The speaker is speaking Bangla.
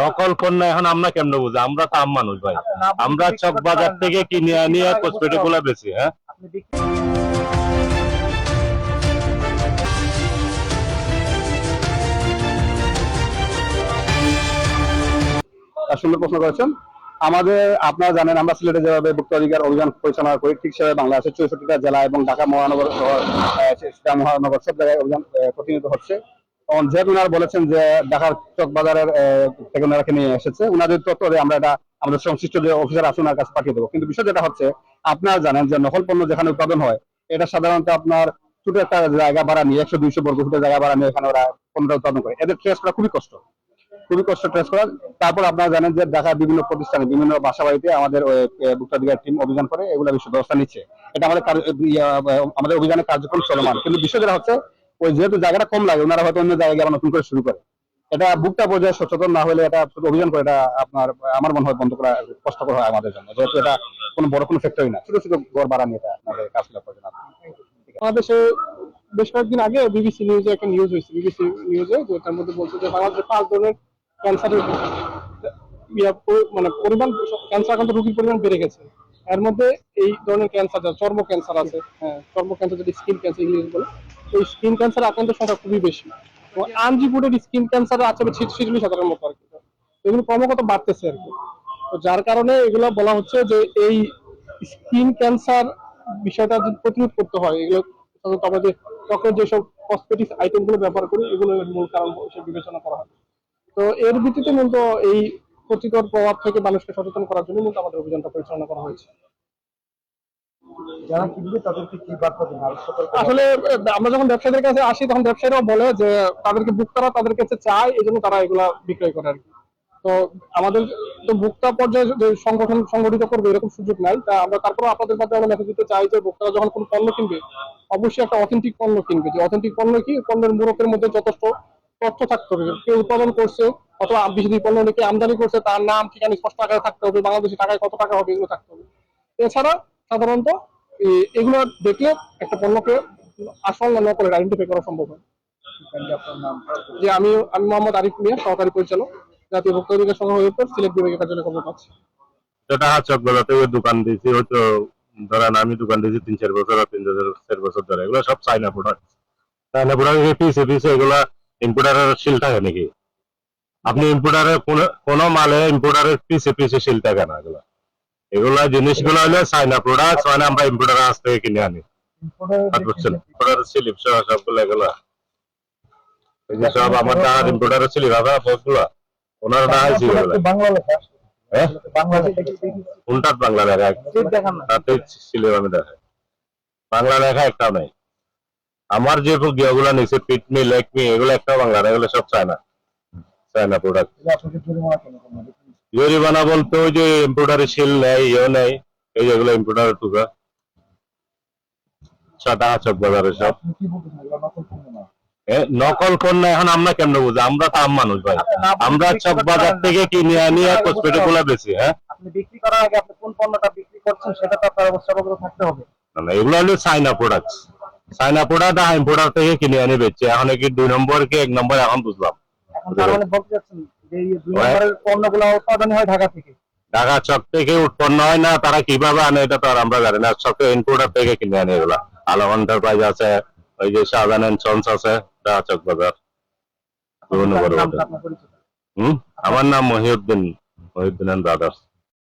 নকল পণ্য এখন আমরা কেমনে বুঝি? আমরা তো আম মানুষ ভাই, আমরা চক বাজার থেকে কিনে আনিয়ে কসমেটিক গুলা বেশি। হ্যাঁ, সুন্দর প্রশ্ন করেছেন। আমাদের আপনারা জানেন আমরা সিলেটে যেভাবে ভোক্তা অধিকার অভিযান পরিচালনা করি, ঠিক সেভাবে বাংলাদেশের 64টা জেলা এবং ঢাকা মহানগর মহানগর সব জায়গায় অভিযান প্রতিনিধিত্ব হচ্ছে। এবং যেহেতু ওনারা বলেছেন যে ঢাকার চক বাজারের থেকে ওনারা নিয়ে এসেছে, ওনাদের তত্ত্বে আমরা এটা আমাদের সংশ্লিষ্ট যে অফিসার আছে ওনার কাছে পাঠিয়ে দেবো। কিন্তু বিষয় যেটা হচ্ছে, আপনারা জানেন যে নকল পণ্য যেখানে উৎপাদন হয় এটা সাধারণত আপনার ছোট একটা জায়গা ভাড়া নিয়ে 100-200 বর্গ ফুটের জায়গা ভাড়া নিয়ে এখানে ওরা পণ্যটা উৎপাদন করে। এদের ট্রেস করা খুবই কষ্ট ট্রেস করা। তারপর আপনারা জানেন যে ঢাকার বিভিন্ন প্রতিষ্ঠানে বিভিন্ন বাসা বাড়িতে আমাদের ভোক্তাধিকার টিম অভিযান করে এগুলো বিষয় ব্যবস্থা নিচ্ছে। এটা আমাদের অভিযানের কার্যক্রম চলমান। কিন্তু বিষয় যেটা হচ্ছে, ওই যেহেতু জায়গাটা কম লাগে ওনারা হয়তো অন্য জায়গায় আবার নতুন করে শুরু করে। এটা ভোক্তা পর্যায়ে সচেতন না হলে এটা অভিযান করে এটা আপনার আমার মনে হয় বন্ধ করা কষ্টকর হয় আমাদের জন্য, যেহেতু এটা কোনো বড় কোনো ফ্যাক্টরি না, ছোট ছোট ঘর ভাড়া নিয়ে এটা আমাদের কাজগুলো করে না। বাংলাদেশে বেশ কয়েকদিন আগে বিবিসি নিউজে একটা নিউজ হয়েছে, বিবিসি নিউজে যেটার মধ্যে বলছে যে বাংলাদেশে 5 ধরনের ক্যান্সারের মানে পরিমাণ, ক্যান্সার আক্রান্ত রোগীর পরিমাণ বেড়ে গেছে। এর মধ্যে এই ধরনের ক্যান্সার, চর্ম ক্যান্সার আছে, হ্যাঁ চর্ম ক্যান্সার, যেটা স্কিন ক্যান্সার ইংলিশ বলে, এই স্কিন ক্যান্সার আক্রান্তের সংখ্যা খুবই বেশি। এবং আনরিপোর্টেড স্কিন ক্যান্সার আছে 46,000-এর মতো আর কি। এগুলো ক্রমাগত বাড়তেছে আর কি। তো যার কারণে এগুলো বলা হচ্ছে যে এই স্কিন ক্যান্সার বিষয়টা যদি প্রতিরোধ করতে হয়, এগুলো আমাদের ত্বকের যেসব কসমেটিক্স আইটেম গুলো ব্যবহার করি এগুলো মূল কারণ হিসেবে বিবেচনা করা হয়। তো এর ভিত্তিতে মূলত এই ক্ষতিকর প্রভাব থেকে মানুষকে সচেতন করার জন্য মূলত আমাদের অভিযানটা পরিচালনা করা হয়েছে। যারা কিনবে তাদেরকে কি বার্তা দেবেন? আসলে আমরা যখন ব্যবসায়ীদের কাছে আসি তখন ব্যবসায়ীরাও বলে যে তাদেরকে ভোক্তারা তাদের কাছে চায়, এই জন্য তারা এগুলা বিক্রয় করে আর কি। তো আমাদের তো ভোক্তা পর্যায়ে যে সংগঠন সংগঠিত করবে এরকম সুযোগ নাই। তা আমরা তারপরে আপনাদের মাধ্যমে মেসেজ দিতে চাই যে ভোক্তারা যখন কোনো পণ্য কিনবে অবশ্যই একটা অথেন্টিক পণ্য কিনবে। যে অথেন্টিক পণ্য কি, পণ্যের মোড়কের মধ্যে যথেষ্ট তথ্য থাকতে হবে, কে উৎপাদন করছে অথবা বিদেশি পণ্য কে আমদানি করছে তার নাম ঠিকানা স্পষ্ট আকারে থাকতে হবে, বাংলাদেশি টাকায় কত টাকা হবে এগুলো থাকতে হবে। এছাড়া সাধারণত এগুলো দেখলে একটা পণ্যকে আসল না নকলের আইডেন্টিফাই করা সম্ভব হয়। যে আমি মোহাম্মদ আরিফ মিয়া, সহকারী পরিচালক, জাতীয় ভোক্তা অধিকার সংঘ হয়ে সিলেট বিভাগের কার্যালয়ে খবর পাচ্ছি। চক বাজার থেকে দোকান দিয়েছি হয়তো, ধরেন আমি দোকান দিয়েছি 3-4 বছর আর 3-4 বছর ধরে। এগুলো সব চাইনা প্রোডাক্ট। চাইনা প্রোডাক্ট পিছে এগুলা ইম্পোর্টারের শিল থাকে নাকি? আপনি ইম্পোর্টারের কোন মালে ইম্পোর্টারের পিছে শিল থাকে না। এগুলা জিনিসগুলো হলো চাইনা প্রোডাক্ট, মানে আমরা ইম্পোর্টারের কাছ থেকে কিনে আনি। বুঝছেন, ইম্পোর্টারের স্লিপ সবগুলো এগুলা এই যে সব আমার টাকার ইম্পোর্টারের স্লিপ আছে সবগুলা ওনারা টাকাইছি উল্টাত বাংলা লেখা তাতে স্লিপ আমি দেখাই, বাংলা লেখা একটাও নাই। আমার যে গিয়াগুলা নিচ্ছে পিটমি লেকমি এগুলো একটাও বাংলা না, এগুলো সব চায়না প্রোডাক্ট। জরিমানা বলতে ওই যে ইম্পোর্টারের শিল নেই, ইয়েও নেই, এই যেগুলো ইম্পোর্টারের টুকা সাদা চক বাজারে সব নকল পণ্য। এখন আমরা কেমনে বুঝি? আমরা তো আম মানুষ ভাই, আমরা চক বাজার থেকে কিনে আনিয়ে কসমেটিক গুলা বেশি। হ্যাঁ, আপনি বিক্রি করার আগে আপনি কোন পণ্যটা বিক্রি করছেন সেটা তো আপনার অবশ্যই অবগত থাকতে হবে। না, এগুলো হলো চাইনা প্রোডাক্ট। চাইনা প্রোডাক্ট ইম্পোর্টার থেকে কিনে আনি বেচছে। এখন কি 2 নম্বর কি 1 নম্বর এখন বুঝলাম। এখন তার মানে বলতে চাচ্ছেন যে এই 2 নম্বরের পণ্যগুলো উৎপাদন হয় ঢাকা থেকে? ঢাকা চক থেকে উৎপন্ন হয় না, তারা কিভাবে আনে এটা তো আর আমরা জানি না। চকে ইম্পোর্টার থেকে কিনে আনি এগুলা। আলম এন্টারপ্রাইজ আছে, ওই যে শাহজাহান এন্ড সন্স আছে, ঢাকা চক বাজার। আমার নাম মহিউদ্দিন, মহিউদ্দিন এন্ড ব্রাদার্স।